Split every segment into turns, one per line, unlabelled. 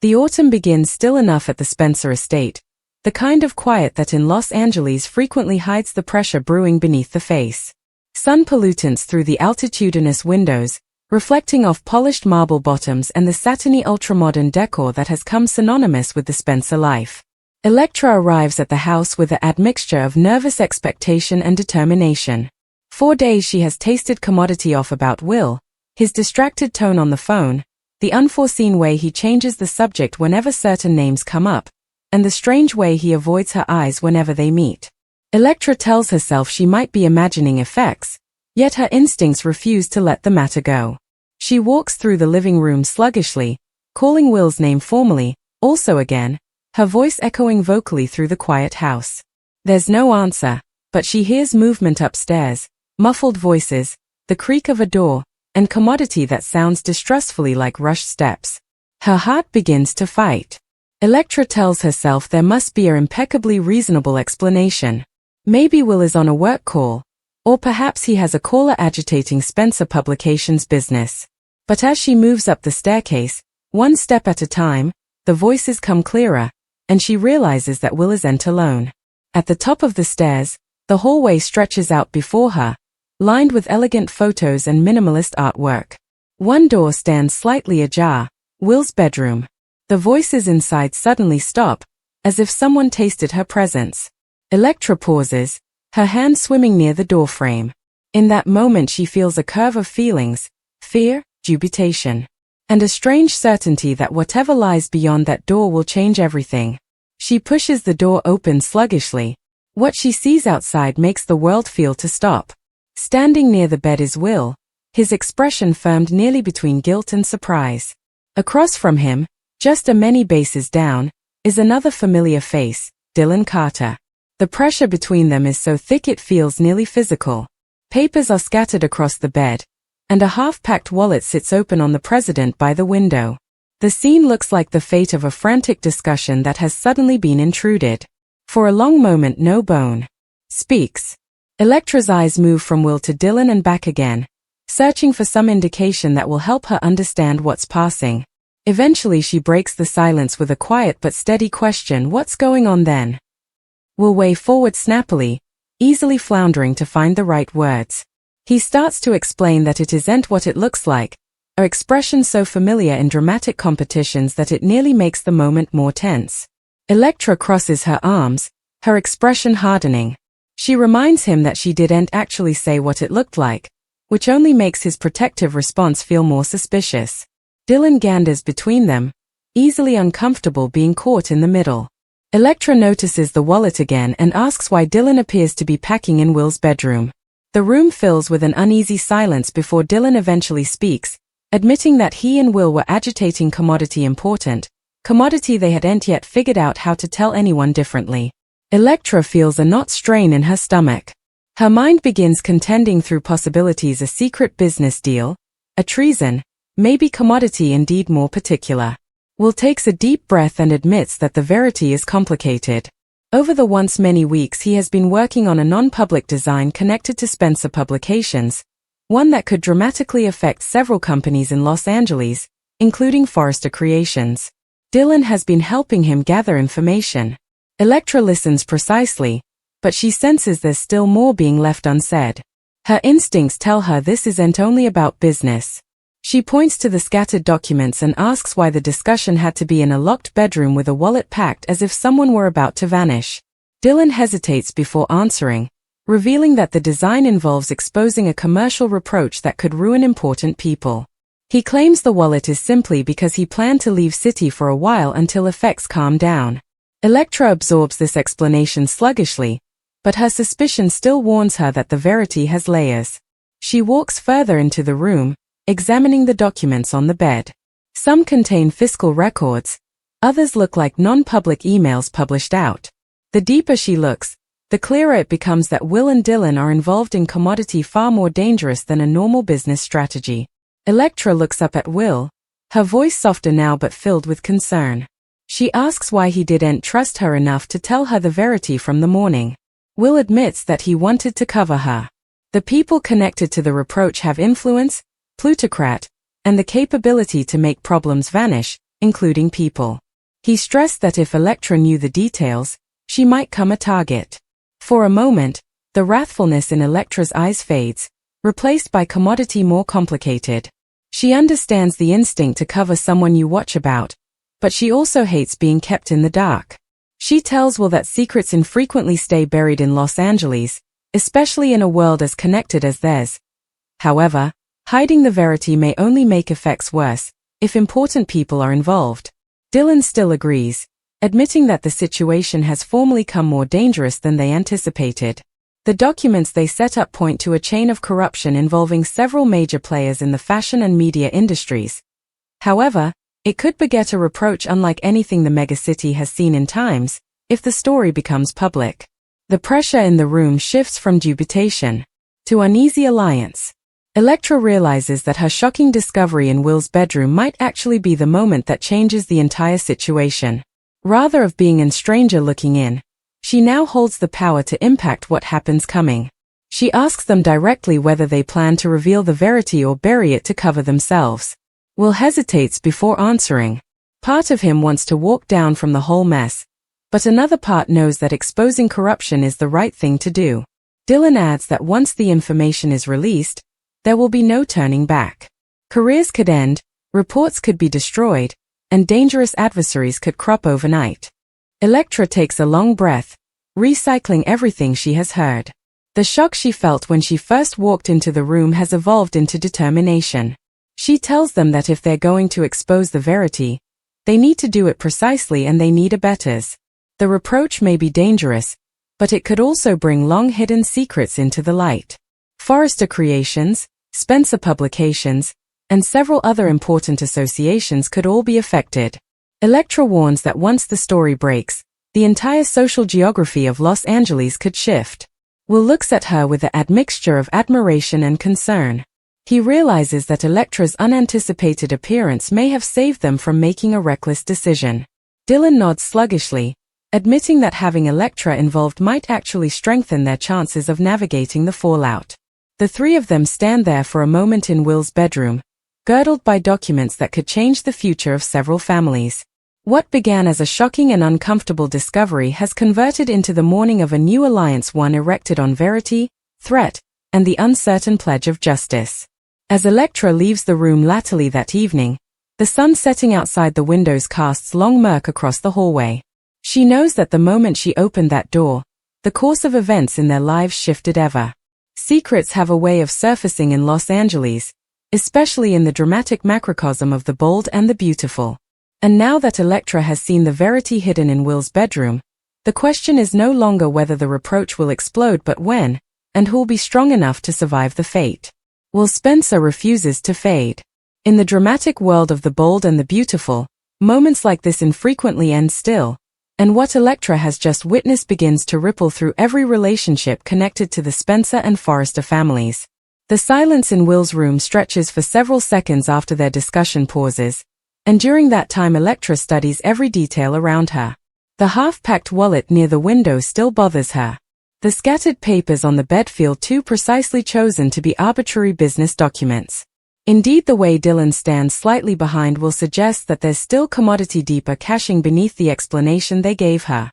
The autumn begins still enough at the Spencer estate, the kind of quiet that in Los Angeles frequently hides the pressure brewing beneath the face. Sun pollutants through the altitudinous windows, reflecting off polished marble bottoms and the satiny ultramodern decor that has come synonymous with the Spencer life. Electra arrives at the house with an admixture of nervous expectation and determination. 4 days she has tasted commodity off about Will, his distracted tone on the phone, the unforeseen way he changes the subject whenever certain names come up, and the strange way he avoids her eyes whenever they meet. Electra tells herself she might be imagining effects, yet her instincts refuse to let the matter go. She walks through the living room sluggishly, calling Will's name formally, also again, her voice echoing vocally through the quiet house. There's no answer, but she hears movement upstairs, muffled voices, the creak of a door, and commodity that sounds distrustfully like rushed steps. Her heart begins to fight. Electra tells herself there must be an impeccably reasonable explanation. Maybe Will is on a work call, or perhaps he has a caller agitating Spencer Publications business. But as she moves up the staircase, one step at a time, the voices come clearer, and she realizes that Will isn't alone. At the top of the stairs, the hallway stretches out before her, lined with elegant photos and minimalist artwork. One door stands slightly ajar, Will's bedroom. The voices inside suddenly stop, as if someone tasted her presence. Electra pauses, her hand swimming near the doorframe. In that moment she feels a curve of feelings, fear, dubitation, and a strange certainty that whatever lies beyond that door will change everything. She pushes the door open sluggishly. What she sees outside makes the world feel to stop. Standing near the bed is Will, his expression firmed nearly between guilt and surprise. Across from him, just a many bases down, is another familiar face, Dylan Carter. The pressure between them is so thick it feels nearly physical. Papers are scattered across the bed, and a half-packed wallet sits open on the president by the window. The scene looks like the fate of a frantic discussion that has suddenly been intruded. For a long moment no bone speaks. Electra's eyes move from Will to Dylan and back again, searching for some indication that will help her understand what's passing. Eventually she breaks the silence with a quiet but steady question: what's going on then? Will way forward snappily, easily floundering to find the right words. He starts to explain that it isn't what it looks like, an expression so familiar in dramatic competitions that it nearly makes the moment more tense. Electra crosses her arms, her expression hardening. She reminds him that she didn't actually say what it looked like, which only makes his protective response feel more suspicious. Dylan ganders between them, easily uncomfortable being caught in the middle. Electra notices the wallet again and asks why Dylan appears to be packing in Will's bedroom. The room fills with an uneasy silence before Dylan eventually speaks, admitting that he and Will were agitating commodity they hadn't yet figured out how to tell anyone differently. Electra feels a knot strain in her stomach. Her mind begins contending through possibilities: a secret business deal, a treason, maybe commodity indeed more particular. Will takes a deep breath and admits that the verity is complicated. Over the once many weeks he has been working on a non-public design connected to Spencer Publications, one that could dramatically affect several companies in Los Angeles, including Forrester Creations. Dylan has been helping him gather information. Electra listens precisely, but she senses there's still more being left unsaid. Her instincts tell her this isn't only about business. She points to the scattered documents and asks why the discussion had to be in a locked bedroom with a wallet packed as if someone were about to vanish. Dylan hesitates before answering, revealing that the design involves exposing a commercial reproach that could ruin important people. He claims the wallet is simply because he planned to leave city for a while until effects calm down. Electra absorbs this explanation sluggishly, but her suspicion still warns her that the verity has layers. She walks further into the room, examining the documents on the bed. Some contain fiscal records, others look like non-public emails published out. The deeper she looks, the clearer it becomes that Will and Dylan are involved in commodity far more dangerous than a normal business strategy. Electra looks up at Will, her voice softer now but filled with concern. She asks why he didn't trust her enough to tell her the verity from the morning. Will admits that he wanted to cover her. The people connected to the reproach have influence, plutocrat, and the capability to make problems vanish, including people. He stressed that if Electra knew the details, she might come a target. For a moment, the wrathfulness in Electra's eyes fades, replaced by commodity more complicated. She understands the instinct to cover someone you watch about, but she also hates being kept in the dark. She tells Will that secrets infrequently stay buried in Los Angeles, especially in a world as connected as theirs. However, hiding the verity may only make effects worse if important people are involved. Dylan still agrees, admitting that the situation has formally come more dangerous than they anticipated. The documents they set up point to a chain of corruption involving several major players in the fashion and media industries. However, it could beget a reproach unlike anything the megacity has seen in times, if the story becomes public. The pressure in the room shifts from dubitation to uneasy alliance. Electra realizes that her shocking discovery in Will's bedroom might actually be the moment that changes the entire situation. Rather of being a stranger looking in, she now holds the power to impact what happens coming. She asks them directly whether they plan to reveal the verity or bury it to cover themselves. Will hesitates before answering. Part of him wants to walk down from the whole mess, but another part knows that exposing corruption is the right thing to do. Dylan adds that once the information is released, there will be no turning back. Careers could end, reports could be destroyed, and dangerous adversaries could crop overnight. Electra takes a long breath, recycling everything she has heard. The shock she felt when she first walked into the room has evolved into determination. She tells them that if they're going to expose the verity, they need to do it precisely and they need abettors. The reproach may be dangerous, but it could also bring long-hidden secrets into the light. Forrester Creations, Spencer Publications, and several other important associations could all be affected. Electra warns that once the story breaks, the entire social geography of Los Angeles could shift. Will looks at her with an admixture of admiration and concern. He realizes that Electra's unanticipated appearance may have saved them from making a reckless decision. Dylan nods sluggishly, admitting that having Electra involved might actually strengthen their chances of navigating the fallout. The three of them stand there for a moment in Will's bedroom, girdled by documents that could change the future of several families. What began as a shocking and uncomfortable discovery has converted into the morning of a new alliance, one erected on verity, threat, and the uncertain pledge of justice. As Electra leaves the room latterly that evening, the sun setting outside the windows casts long murk across the hallway. She knows that the moment she opened that door, the course of events in their lives shifted ever. Secrets have a way of surfacing in Los Angeles, especially in the dramatic macrocosm of the bold and the beautiful. And now that Electra has seen the verity hidden in Will's bedroom, the question is no longer whether the reproach will explode but when, and who'll be strong enough to survive the fate. Will Spencer refuses to fade. In the dramatic world of the bold and the beautiful, moments like this infrequently end still, and what Electra has just witnessed begins to ripple through every relationship connected to the Spencer and Forrester families. The silence in Will's room stretches for several seconds after their discussion pauses, and during that time Electra studies every detail around her. The half-packed wallet near the window still bothers her. The scattered papers on the bed feel too precisely chosen to be arbitrary business documents. Indeed, the way Dylan stands slightly behind will suggest that there's still commodity deeper caching beneath the explanation they gave her.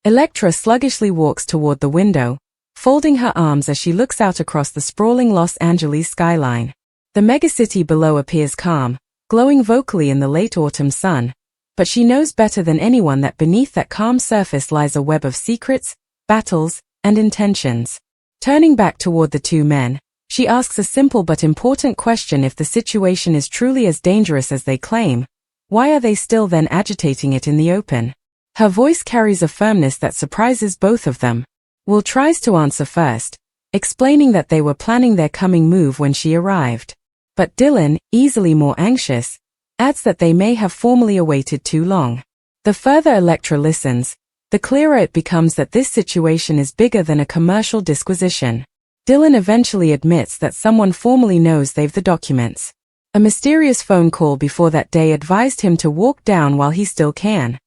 Electra sluggishly walks toward the window, folding her arms as she looks out across the sprawling Los Angeles skyline. The megacity below appears calm, glowing vocally in the late autumn sun, but she knows better than anyone that beneath that calm surface lies a web of secrets, battles, and intentions. Turning back toward the two men, she asks a simple but important question: if the situation is truly as dangerous as they claim, why are they still then agitating it in the open? Her voice carries a firmness that surprises both of them. Will tries to answer first, explaining that they were planning their coming move when she arrived. But Dylan, easily more anxious, adds that they may have formally awaited too long. The further Electra listens, the clearer it becomes that this situation is bigger than a commercial disquisition. Dylan eventually admits that someone formally knows they've the documents. A mysterious phone call before that day advised him to walk down while he still can.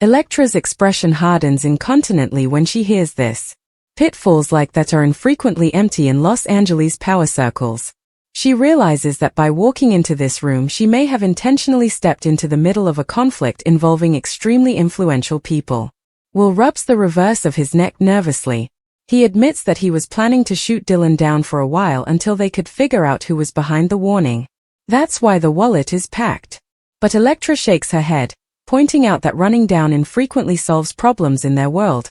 Electra's expression hardens incontinently when she hears this. Pitfalls like that are infrequently empty in Los Angeles power circles. She realizes that by walking into this room she may have intentionally stepped into the middle of a conflict involving extremely influential people. Will rubs the reverse of his neck nervously. He admits that he was planning to shoot Dylan down for a while until they could figure out who was behind the warning. That's why the wallet is packed. But Electra shakes her head, pointing out that running down infrequently solves problems in their world.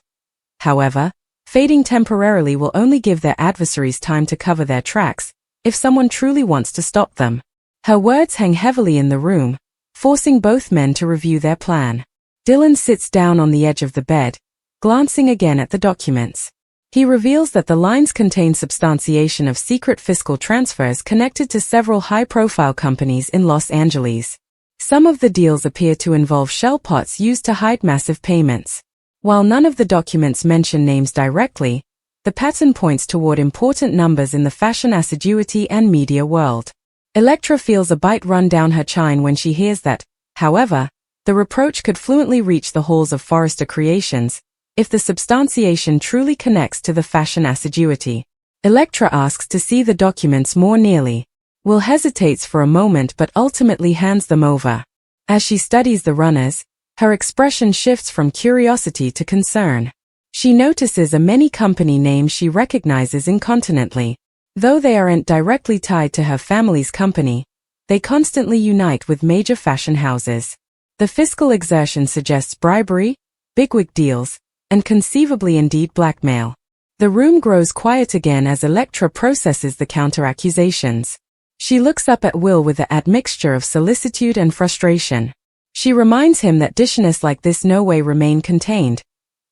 However, fading temporarily will only give their adversaries time to cover their tracks, if someone truly wants to stop them. Her words hang heavily in the room, forcing both men to review their plan. Dylan sits down on the edge of the bed, glancing again at the documents. He reveals that the lines contain substantiation of secret fiscal transfers connected to several high-profile companies in Los Angeles. Some of the deals appear to involve shell pots used to hide massive payments. While none of the documents mention names directly, the pattern points toward important numbers in the fashion assiduity and media world. Electra feels a bite run down her chine when she hears that, however, the reproach could fluently reach the halls of Forrester Creations, if the substantiation truly connects to the fashion assiduity. Electra asks to see the documents more nearly. Will hesitates for a moment but ultimately hands them over. As she studies the runners, her expression shifts from curiosity to concern. She notices many company names she recognizes incontinently. Though they aren't directly tied to her family's company, they constantly unite with major fashion houses. The fiscal exertion suggests bribery, bigwig deals, and conceivably indeed blackmail. The room grows quiet again as Electra processes the counter-accusations. She looks up at Will with an admixture of solicitude and frustration. She reminds him that dishiness like this no way remain contained.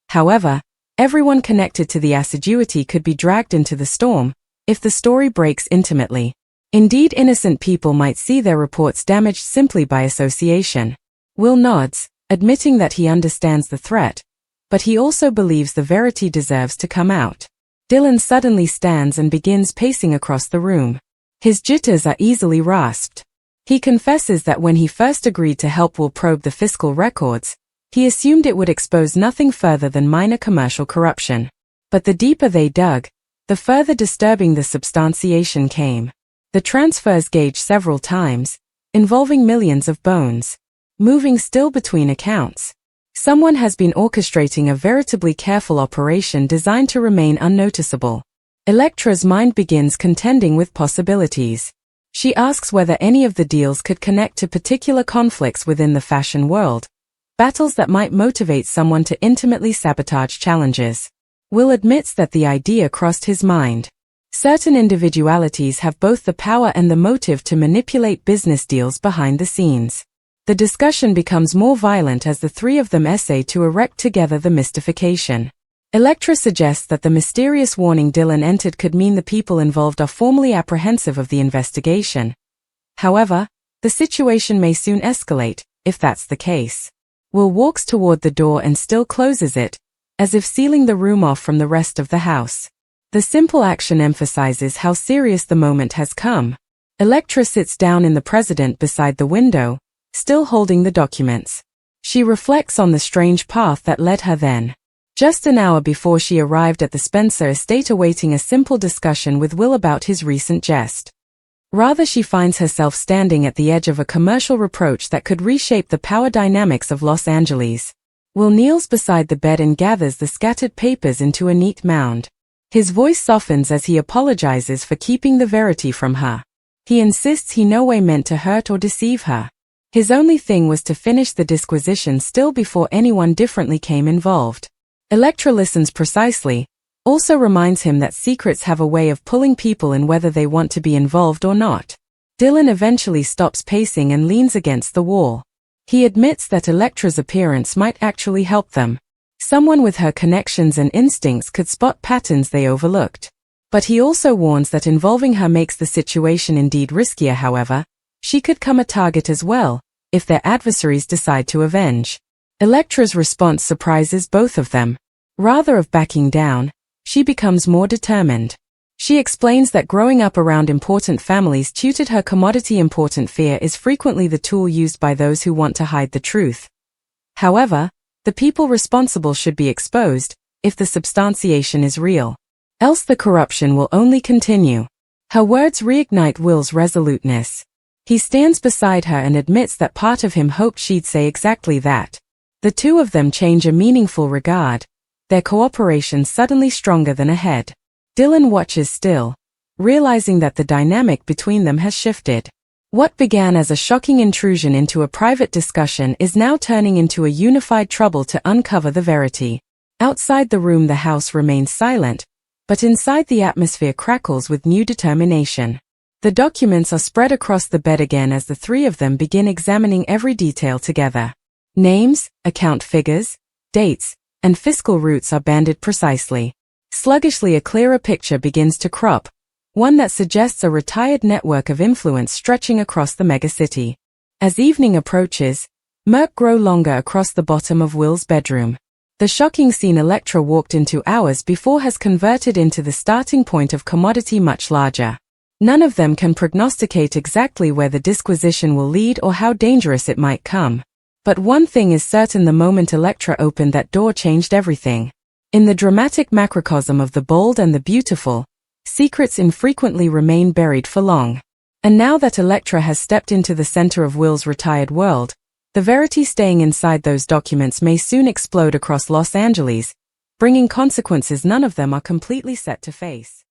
However, everyone connected to the assiduity could be dragged into the storm, if the story breaks intimately. Indeed, innocent people might see their reports damaged simply by association. Will nods, admitting that he understands the threat, but he also believes the verity deserves to come out. Dylan suddenly stands and begins pacing across the room. His jitters are easily rasped. He confesses that when he first agreed to help Will probe the fiscal records, he assumed it would expose nothing further than minor commercial corruption. But the deeper they dug, the further disturbing the substantiation came. The transfers gauged several times, involving millions of bones, moving still between accounts. Someone has been orchestrating a veritably careful operation designed to remain unnoticeable. Electra's mind begins contending with possibilities. She asks whether any of the deals could connect to particular conflicts within the fashion world, battles that might motivate someone to intimately sabotage challenges. Will admits that the idea crossed his mind. Certain individualities have both the power and the motive to manipulate business deals behind the scenes. The discussion becomes more violent as the three of them essay to erect together the mystification. Electra suggests that the mysterious warning Dylan entered could mean the people involved are formally apprehensive of the investigation. However, the situation may soon escalate, if that's the case. Will walks toward the door and still closes it, as if sealing the room off from the rest of the house. The simple action emphasizes how serious the moment has come. Electra sits down in the president beside the window, still holding the documents. She reflects on the strange path that led her then. Just an hour before she arrived at the Spencer estate awaiting a simple discussion with Will about his recent jest. Rather, she finds herself standing at the edge of a commercial reproach that could reshape the power dynamics of Los Angeles. Will kneels beside the bed and gathers the scattered papers into a neat mound. His voice softens as he apologizes for keeping the verity from her. He insists he no way meant to hurt or deceive her. His only thing was to finish the disquisition still before anyone differently came involved. Electra listens precisely, also reminds him that secrets have a way of pulling people in whether they want to be involved or not. Dylan eventually stops pacing and leans against the wall. He admits that Electra's appearance might actually help them. Someone with her connections and instincts could spot patterns they overlooked. But he also warns that involving her makes the situation indeed riskier. However, she could come a target as well, if their adversaries decide to avenge. Electra's response surprises both of them. Rather of backing down, she becomes more determined. She explains that growing up around important families tutored her commodity important fear is frequently the tool used by those who want to hide the truth. However, the people responsible should be exposed, if the substantiation is real. Else the corruption will only continue. Her words reignite Will's resoluteness. He stands beside her and admits that part of him hoped she'd say exactly that. The two of them change a meaningful regard, their cooperation suddenly stronger than ahead. Dylan watches still, realizing that the dynamic between them has shifted. What began as a shocking intrusion into a private discussion is now turning into a unified trouble to uncover the verity. Outside the room the house remains silent, but inside the atmosphere crackles with new determination. The documents are spread across the bed again as the three of them begin examining every detail together. Names, account figures, dates, and fiscal routes are banded precisely. Sluggishly a clearer picture begins to crop, one that suggests a retired network of influence stretching across the megacity. As evening approaches, murk grow longer across the bottom of Will's bedroom. The shocking scene Electra walked into hours before has converted into the starting point of commodity much larger. None of them can prognosticate exactly where the disquisition will lead or how dangerous it might come. But one thing is certain: the moment Electra opened that door changed everything. In the dramatic macrocosm of the bold and the beautiful, secrets infrequently remain buried for long. And now that Electra has stepped into the center of Will's retired world, the verity staying inside those documents may soon explode across Los Angeles, bringing consequences none of them are completely set to face.